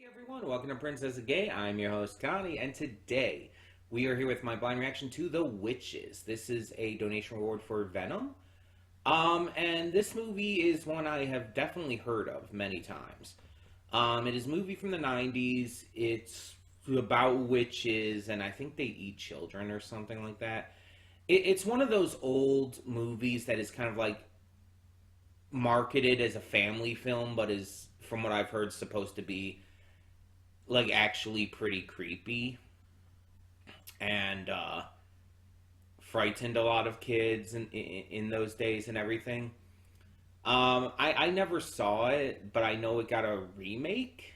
Hey everyone, welcome to Princess Gay. I'm your host Connie, and today we are here with my blind reaction to The Witches. This is a donation reward for Venom. And this movie is one I have definitely heard of many times. It is a movie from the 90s. It's about witches, and I think they eat children or something like that. It's one of those old movies that is kind of like marketed as a family film, but is, from what I've heard, supposed to be like actually pretty creepy and frightened a lot of kids in those days and everything. I never saw it, but I know it got a remake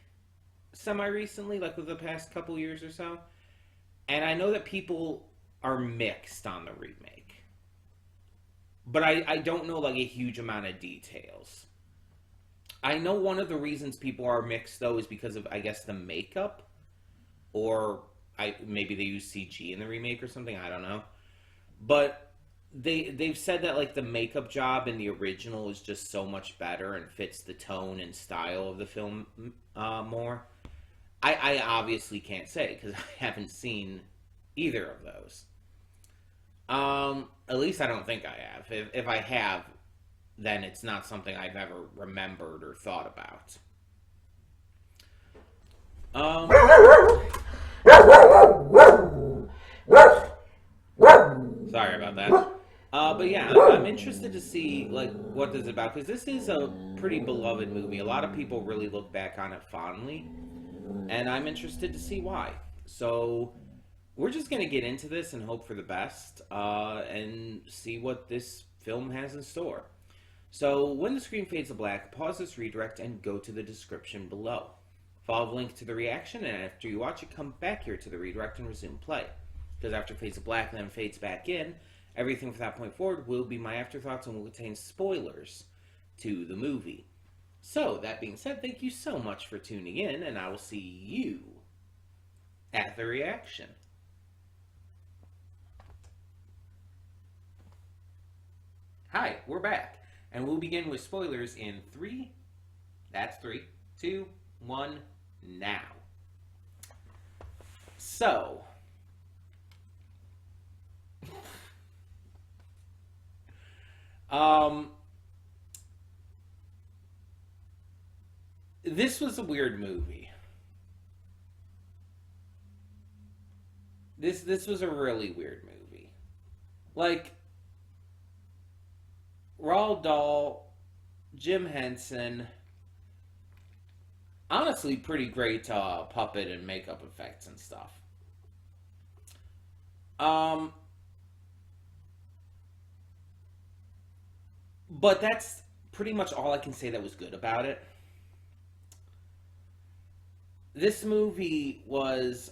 semi recently, like within the past couple years or so. And I know that people are mixed on the remake, but I don't know like a huge amount of details. I know one of the reasons people are mixed though is because of, I guess, the makeup, or maybe they use CG in the remake or something. I don't know, but they've said that like the makeup job in the original is just so much better and fits the tone and style of the film more. I obviously can't say because I haven't seen either of those. At least I don't think I have. If I have, then it's not something I've ever remembered or thought about. Um, Sorry about that. But yeah, I'm interested to see like what this is about because this is a pretty beloved movie. A lot of people really look back on it fondly, and I'm interested to see why. So we're just gonna get into this and hope for the best, and see what this film has in store. So when the screen fades to black, pause this redirect and go to the description below. Follow the link to the reaction, and after you watch it, come back here to the redirect and resume play. Because after it fades to black and then fades back in, everything from that point forward will be my afterthoughts and will contain spoilers to the movie. So, that being said, thank you so much for tuning in, and I will see you at the reaction. Hi, we're back. And we'll begin with spoilers in 3, that's 3, 2, 1, now. So, this was a weird movie. This was a really weird movie. Like, Roald Dahl, Jim Henson, honestly pretty great puppet and makeup effects and stuff. But that's pretty much all I can say that was good about it. This movie was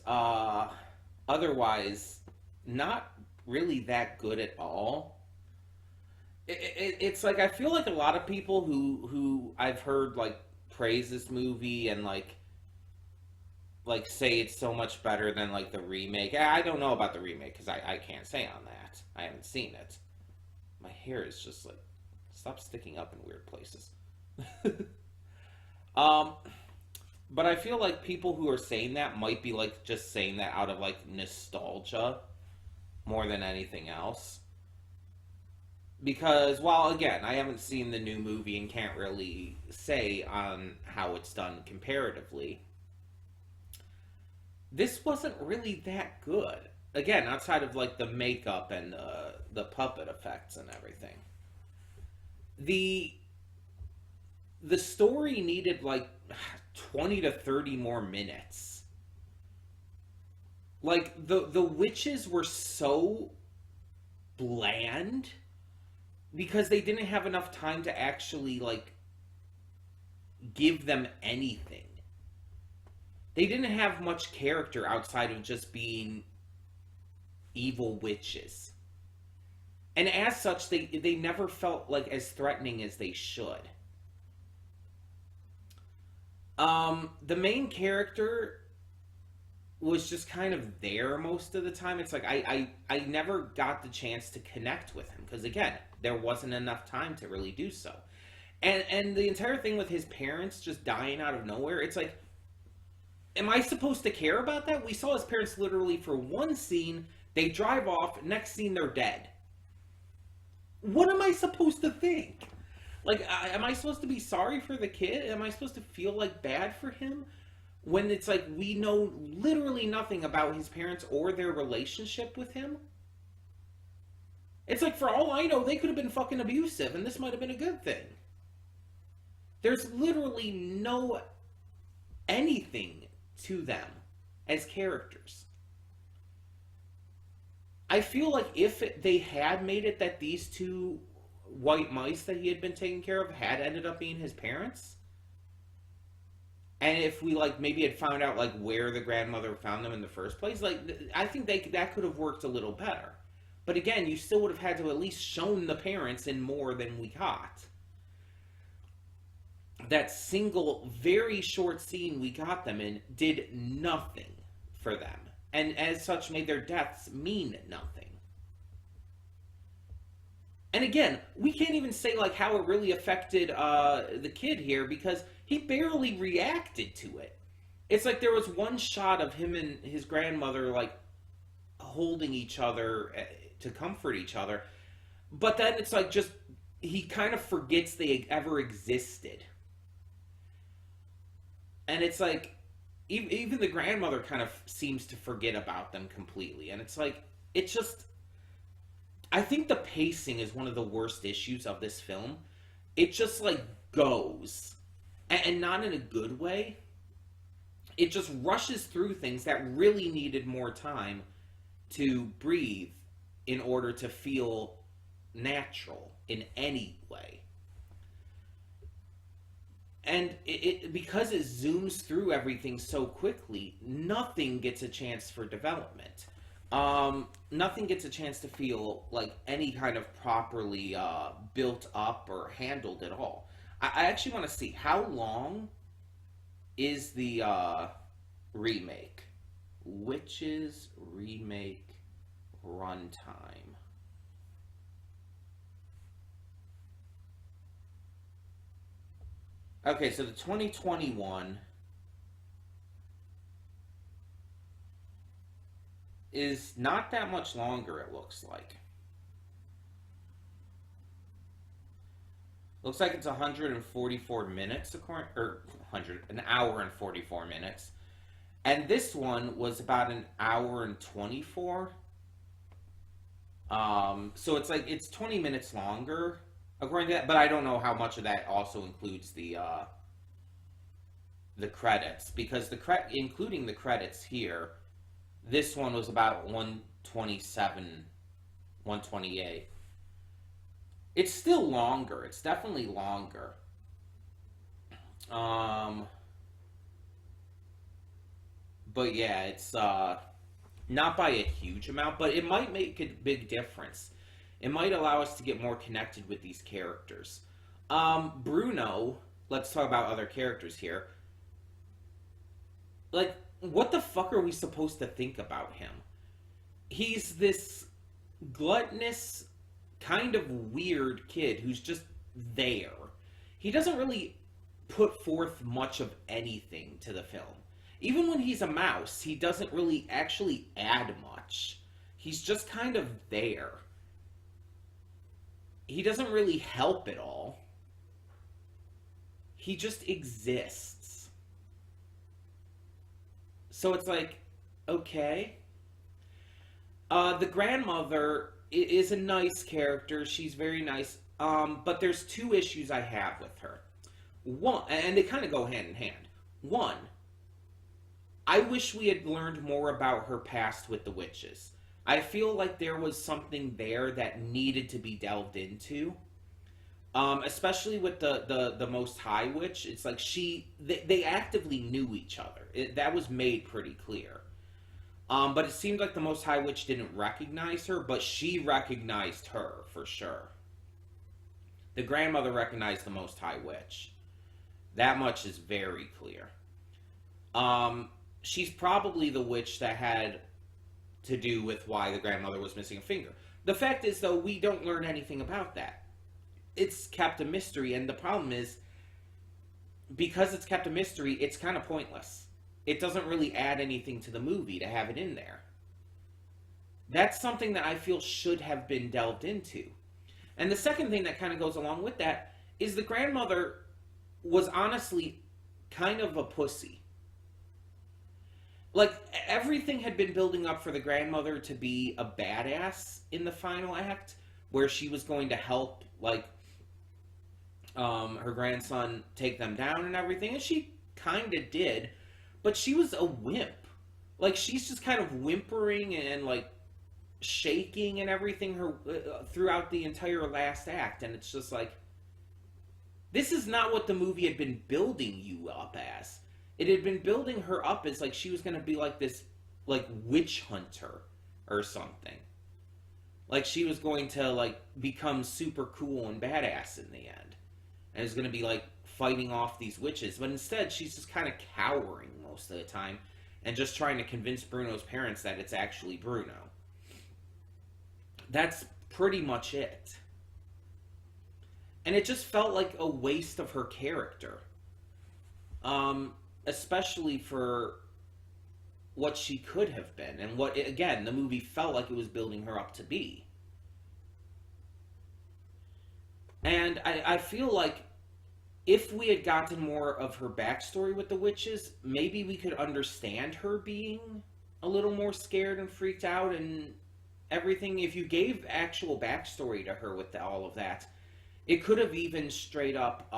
otherwise not really that good at all. It's like I feel like a lot of people who I've heard like praise this movie and like say it's so much better than like the remake. I don't know about the remake because I can't say on that. I haven't seen it. My hair is just like stop sticking up in weird places. But I feel like people who are saying that might be like just saying that out of like nostalgia more than anything else. Because, while again, I haven't seen the new movie and can't really say on how it's done comparatively, this wasn't really that good. Again, outside of like the makeup and the puppet effects and everything. The story needed like 20 to 30 more minutes. Like, the witches were so bland because they didn't have enough time to actually like give them anything. They didn't have much character outside of just being evil witches. And as such, they never felt like as threatening as they should. The main character was just kind of there most of the time. It's like I never got the chance to connect with him because again, there wasn't enough time to really do so. And the entire thing with his parents just dying out of nowhere, it's like am I supposed to care about that? We saw his parents literally for one scene. They drive off. Next scene, they're dead. What am I supposed to think? Like, am I supposed to be sorry for the kid? Am I supposed to feel like bad for him? When it's like we know literally nothing about his parents or their relationship with him? It's like, for all I know, they could have been fucking abusive, and this might have been a good thing. There's literally no anything to them as characters. I feel like if they had made it that these two white mice that he had been taking care of had ended up being his parents, and if we like maybe had found out like where the grandmother found them in the first place, like I think that could have worked a little better. But again, you still would have had to at least shown the parents in more than we got. That single, very short scene we got them in did nothing for them. And as such, made their deaths mean nothing. And again, we can't even say like how it really affected the kid here, because he barely reacted to it. It's like there was one shot of him and his grandmother like holding each other to comfort each other, but then it's like just he kind of forgets they ever existed. And it's like even the grandmother kind of seems to forget about them completely. And it's like, it's just, I think the pacing is one of the worst issues of this film. It just like goes, and not in a good way. It just rushes through things that really needed more time to breathe in order to feel natural in any way. And because it zooms through everything so quickly, nothing gets a chance for development. Nothing gets a chance to feel like any kind of properly built up or handled at all. I actually want to see, how long is the remake? Witches remake runtime. Okay, so the 2021 is not that much longer, it looks like. Looks like it's 144 minutes, an hour and 44 minutes. And this one was about an hour and 24. So it's like, it's 20 minutes longer, according to that, but I don't know how much of that also includes the credits, because including the credits here, this one was about 127, 128. It's still longer. It's definitely longer. But yeah, it's not by a huge amount, but it might make a big difference. It might allow us to get more connected with these characters. Bruno, let's talk about other characters here. Like, what the fuck are we supposed to think about him? He's this gluttonous, kind of weird kid who's just there. He doesn't really put forth much of anything to the film. Even when he's a mouse, he doesn't really actually add much. He's just kind of there. He doesn't really help at all. He just exists. So it's like, okay. The grandmother is a nice character. She's very nice. But there's two issues I have with her. One, and they kind of go hand in hand. One, I wish we had learned more about her past with the witches. I feel like there was something there that needed to be delved into. Especially with the Most High Witch. It's like they actively knew each other. That was made pretty clear. But it seemed like the Most High Witch didn't recognize her, but she recognized her for sure. The grandmother recognized the Most High Witch. That much is very clear. She's probably the witch that had to do with why the grandmother was missing a finger. The fact is, though, we don't learn anything about that. It's kept a mystery, and the problem is, because it's kept a mystery, it's kind of pointless. it doesn't really add anything to the movie to have it in there. That's something that I feel should have been delved into. And the second thing that kind of goes along with that is the grandmother was honestly kind of a pussy. Like, everything had been building up for the grandmother to be a badass in the final act, where she was going to help, like, her grandson take them down and everything, and she kind of did, but she was a wimp. Like, she's just kind of whimpering and, like, shaking and everything throughout the entire last act, and it's just like, this is not what the movie had been building you up as. It had been building her up as, like, she was going to be, like, this, like, witch hunter or something. Like, she was going to, like, become super cool and badass in the end. And it was going to be, like, fighting off these witches. But instead, she's just kind of cowering most of the time and just trying to convince Bruno's parents that it's actually Bruno. That's pretty much it. And it just felt like a waste of her character. Especially for what she could have been. And what, again, the movie felt like it was building her up to be. And I feel like if we had gotten more of her backstory with the witches, maybe we could understand her being a little more scared and freaked out and everything. If you gave actual backstory to her with all of that, it could have even straight up,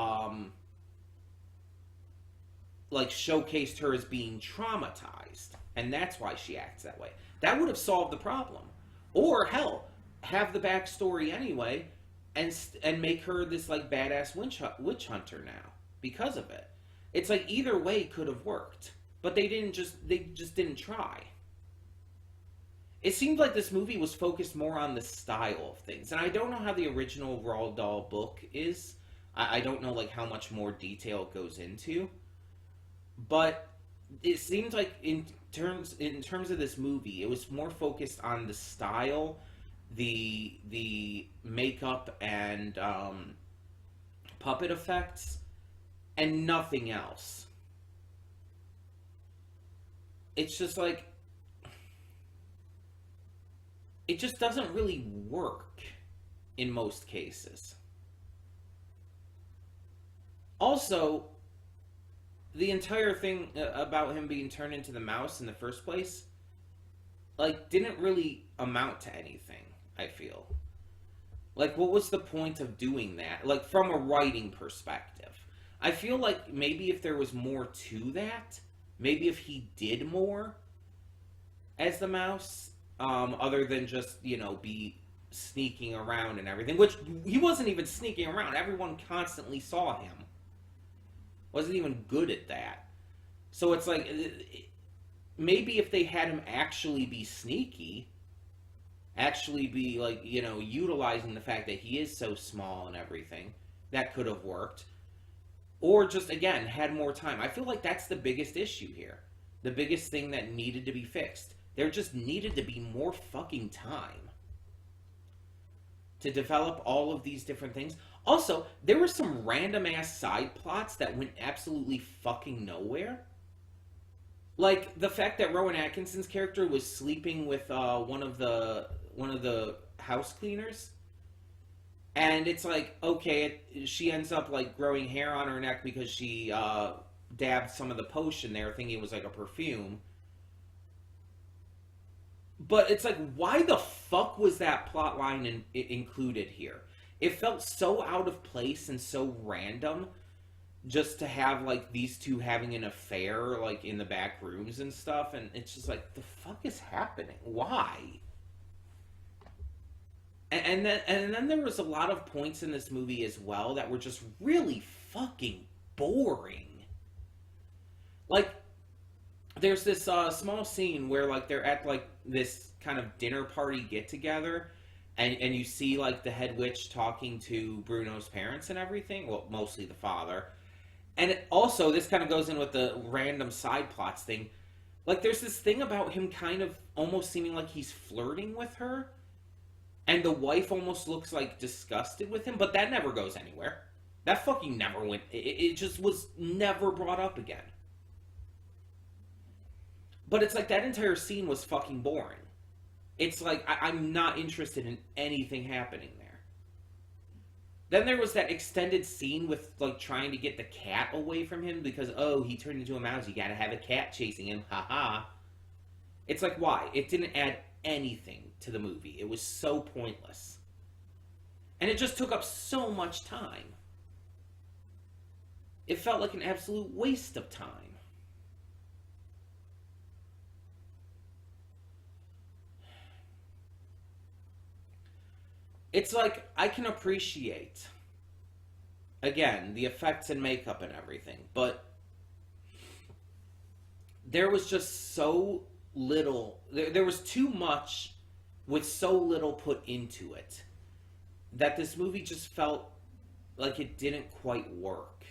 like, showcased her as being traumatized. And that's why she acts that way. That would have solved the problem. Or, hell, have the backstory anyway, and make her this, like, badass witch hunter now because of it. It's like either way could have worked, but they just didn't try. It seemed like this movie was focused more on the style of things, and I don't know how the original Roald Dahl book is. I don't know, like, how much more detail it goes into, but it seemed like in terms of this movie, it was more focused on the style, the makeup and puppet effects, and nothing else. It's just like, it just doesn't really work in most cases. Also, the entire thing about him being turned into the mouse in the first place, like, didn't really amount to anything, I feel. Like, what was the point of doing that? Like, from a writing perspective. I feel like maybe if there was more to that, maybe if he did more as the mouse, other than just, be sneaking around and everything, which he wasn't even sneaking around. Everyone constantly saw him. Wasn't even good at that. So it's like, maybe if they had him actually be sneaky, actually be, like, utilizing the fact that he is so small and everything, that could have worked. Or just, again, had more time. I feel like that's the biggest issue here. The biggest thing that needed to be fixed. There just needed to be more fucking time to develop all of these different things. Also, there were some random-ass side plots that went absolutely fucking nowhere. Like, the fact that Rowan Atkinson's character was sleeping with one of the house cleaners. And it's like, okay, she ends up, like, growing hair on her neck because she dabbed some of the potion there, thinking it was, like, a perfume. But it's like, why the fuck was that plot line included here? It felt so out of place and so random just to have, like, these two having an affair, like, in the back rooms and stuff. And it's just like, the fuck is happening? Why? And then there was a lot of points in this movie as well that were just really fucking boring. Like, there's this small scene where, like, they're at, like, this kind of dinner party get-together, and you see, like, the head witch talking to Bruno's parents and everything. Well, mostly the father. And also, this kind of goes in with the random side plots thing. Like, there's this thing about him kind of almost seeming like he's flirting with her, and the wife almost looks, like, disgusted with him, but that never goes anywhere. That fucking never went... It just was never brought up again. But it's like that entire scene was fucking boring. It's like I'm not interested in anything happening there. Then there was that extended scene with like trying to get the cat away from him because oh he turned into a mouse. You gotta have a cat chasing him. Haha. It's like why? It didn't add anything to the movie. It was so pointless, and it just took up so much time. It felt like an absolute waste of time. It's like I can appreciate again the effects and makeup and everything, but there was just so little. There was too much with so little put into it that this movie just felt like it didn't quite work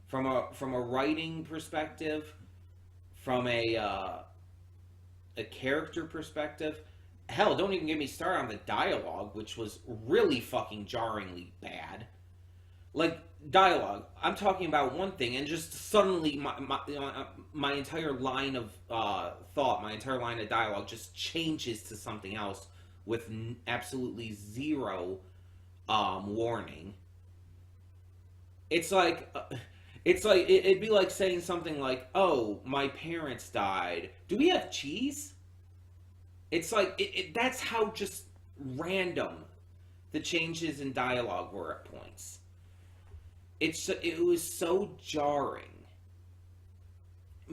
from a writing perspective, from a character perspective. Hell, don't even get me started on the dialogue, which was really fucking jarringly bad. Like, dialogue, I'm talking about one thing, and just suddenly my entire line of thought, my entire line of dialogue just changes to something else with absolutely zero warning. It's like... it'd be like saying something like, "Oh, my parents died. Do we have cheese?" It's like that's how just random the changes in dialogue were at points. It was so jarring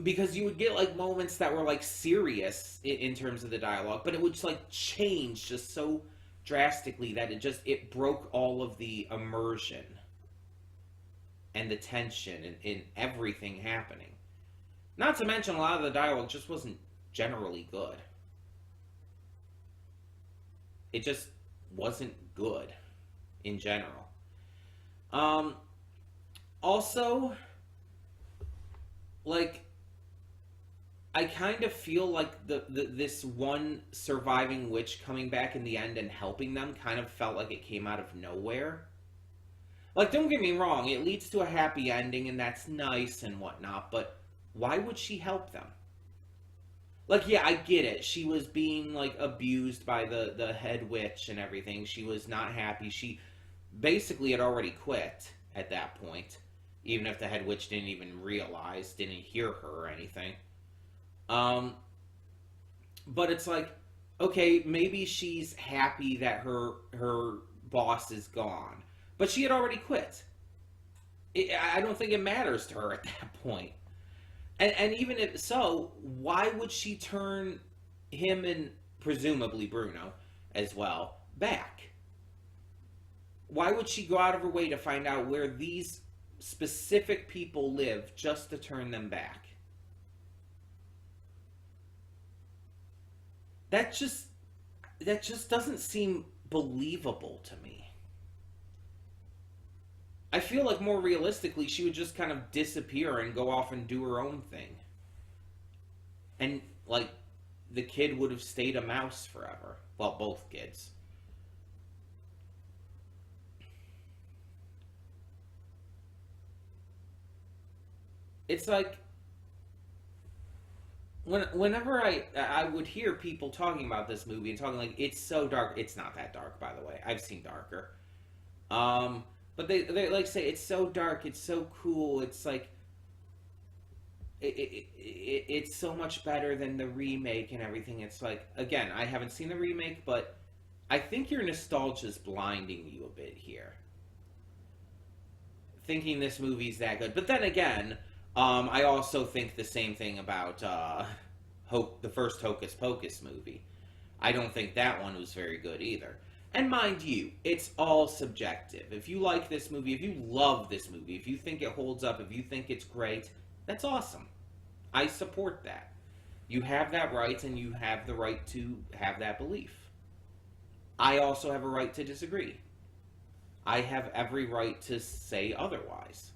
because you would get like moments that were like serious in terms of the dialogue, but it would just like change just so drastically that it broke all of the immersion and the tension in everything happening. Not to mention a lot of the dialogue just wasn't generally good. It just wasn't good in general. Also, like, I kind of feel like this one surviving witch coming back in the end and helping them kind of felt like it came out of nowhere. Like, don't get me wrong, it leads to a happy ending and that's nice and whatnot, but why would she help them? Like, yeah, I get it. She was being, like, abused by the head witch and everything. She was not happy. She basically had already quit at that point, even if the head witch didn't even realize, didn't hear her or anything. But it's like, okay, maybe she's happy that her boss is gone. But she had already quit. I don't think it matters to her at that point. And even if so, why would she turn him and presumably Bruno as well back? Why would she go out of her way to find out where these specific people live just to turn them back? That just doesn't seem believable to me. I feel like more realistically, she would just kind of disappear and go off and do her own thing. And, like, the kid would have stayed a mouse forever. Well, both kids. It's like, whenever I would hear people talking about this movie and talking like, it's so dark. It's not that dark, by the way. I've seen darker. But they like say it's so dark, it's so cool, it's like it's so much better than the remake and everything. It's like, again, I haven't seen the remake, but I think your nostalgia's blinding you a bit here, thinking this movie's that good. But then again, I also think the same thing about the first Hocus Pocus movie. I don't think that one was very good either. And mind you, it's all subjective. If you like this movie, if you love this movie, if you think it holds up, if you think it's great, that's awesome. I support that. You have that right, and you have the right to have that belief. I also have a right to disagree. I have every right to say otherwise.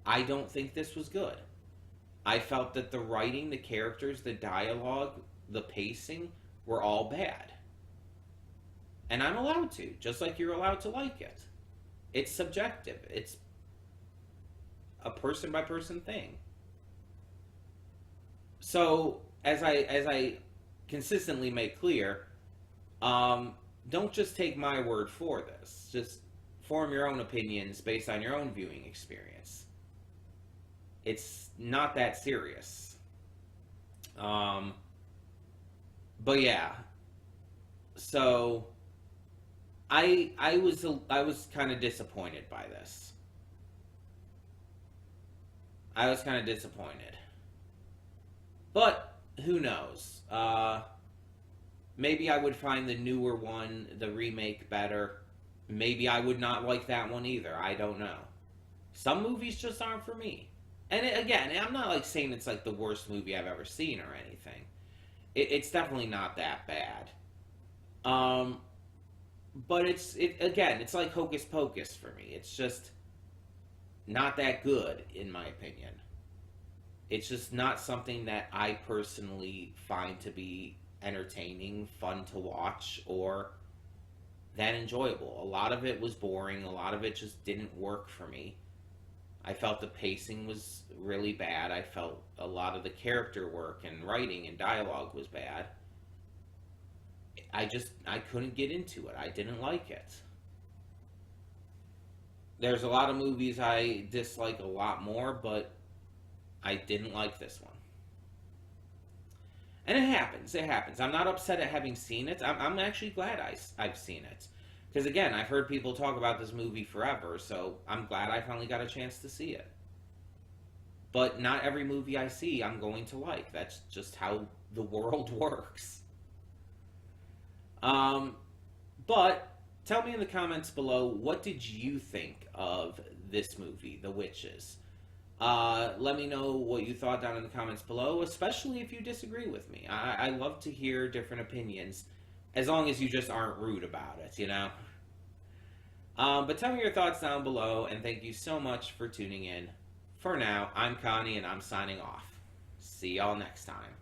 I don't think this was good. I felt that the writing, the characters, the dialogue, the pacing were all bad. And I'm allowed to, just like you're allowed to like it. It's subjective. It's a person-by-person thing. So as I consistently make clear, don't just take my word for this. Just form your own opinions based on your own viewing experience. It's not that serious. Um, but yeah, so I was kind of disappointed by this. I was kind of disappointed, but who knows? Maybe I would find the newer one, the remake, better. Maybe I would not like that one either. I don't know. Some movies just aren't for me. And again, I'm not like saying it's like the worst movie I've ever seen or anything. It's definitely not that bad. Um, but it's like Hocus Pocus for me. It's just not that good in my opinion. It's just not something that I personally find to be entertaining, fun to watch, or that enjoyable. A lot of it was boring. A lot of it just didn't work for me. I felt the pacing was really bad. I felt a lot of the character work and writing and dialogue was bad. I couldn't get into it. I didn't like it. There's a lot of movies I dislike a lot more, but I didn't like this one. And it happens. It happens. I'm not upset at having seen it. I'm actually glad I've seen it. Because again, I've heard people talk about this movie forever, so I'm glad I finally got a chance to see it. But not every movie I see I'm going to like. That's just how the world works. Um, but tell me in the comments below, what did you think of this movie, The Witches? Let me know what you thought down in the comments below, especially if you disagree with me. I love to hear different opinions, as long as you just aren't rude about it, you know? But tell me your thoughts down below, and thank you so much for tuning in. For now, I'm Connie, and I'm signing off. See y'all next time.